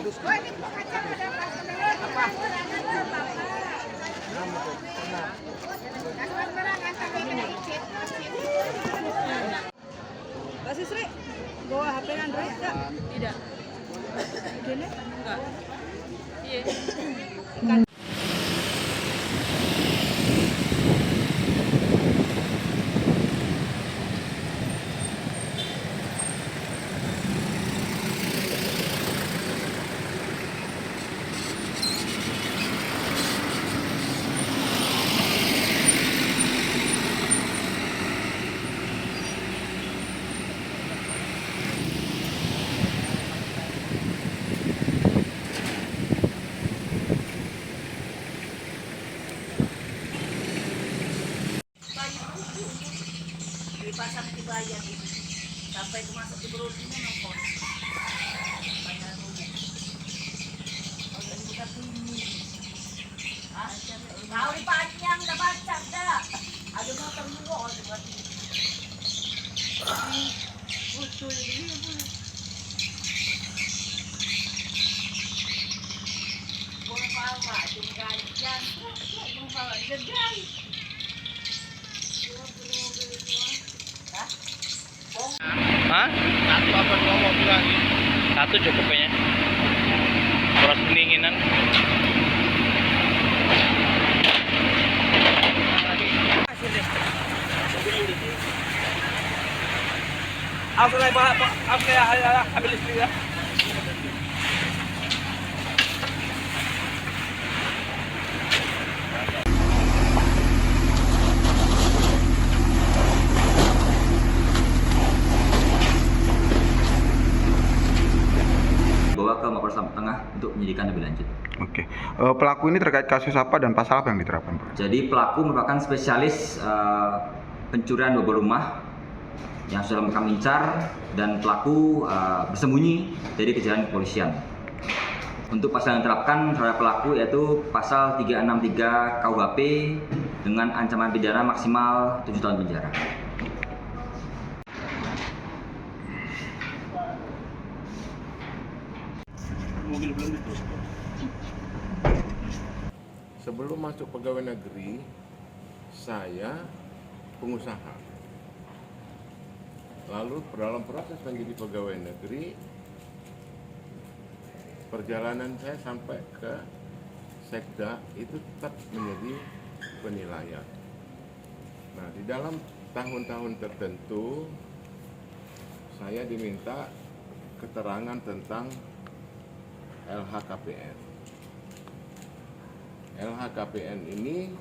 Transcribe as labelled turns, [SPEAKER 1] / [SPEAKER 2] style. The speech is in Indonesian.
[SPEAKER 1] Mbak Sisri, bawa HP Android nggak?
[SPEAKER 2] Tidak.
[SPEAKER 1] Gini?
[SPEAKER 2] Enggak. Iya.
[SPEAKER 3] Di pasar Tibayan itu sampai ke masuk di Berundingnya nongkrong banyak rumah kalau kita ini tahu di panjang udah baca dah ada motor juga orang berarti betul ini boleh bawa tinggal jangan mau bawa dedai.
[SPEAKER 4] Hah?
[SPEAKER 5] Satu apa dua mobil lagi?
[SPEAKER 4] Satu cukup kayaknya. Proses pendinginan.
[SPEAKER 5] Aku lagi bawa aku ya ambil istri ya.
[SPEAKER 6] Bawa ke Mapolres Lampung Tengah untuk penyidikan lebih lanjut.
[SPEAKER 7] Oke, pelaku ini terkait kasus apa dan pasal apa yang diterapkan, Pak?
[SPEAKER 6] Jadi pelaku merupakan spesialis pencurian mobil rumah yang sudah merekam incar dan pelaku bersembunyi dari kejaran kepolisian. Untuk pasal yang diterapkan terhadap pelaku yaitu pasal 363 KUHP dengan ancaman pidana maksimal 7 tahun penjara.
[SPEAKER 5] Sebelum masuk pegawai negeri, saya pengusaha. Lalu dalam proses menjadi pegawai negeri, perjalanan saya sampai ke Sekda itu tetap menjadi penilaian. Nah, di dalam tahun-tahun tertentu, saya diminta keterangan tentang LHKPN. LHKPN ini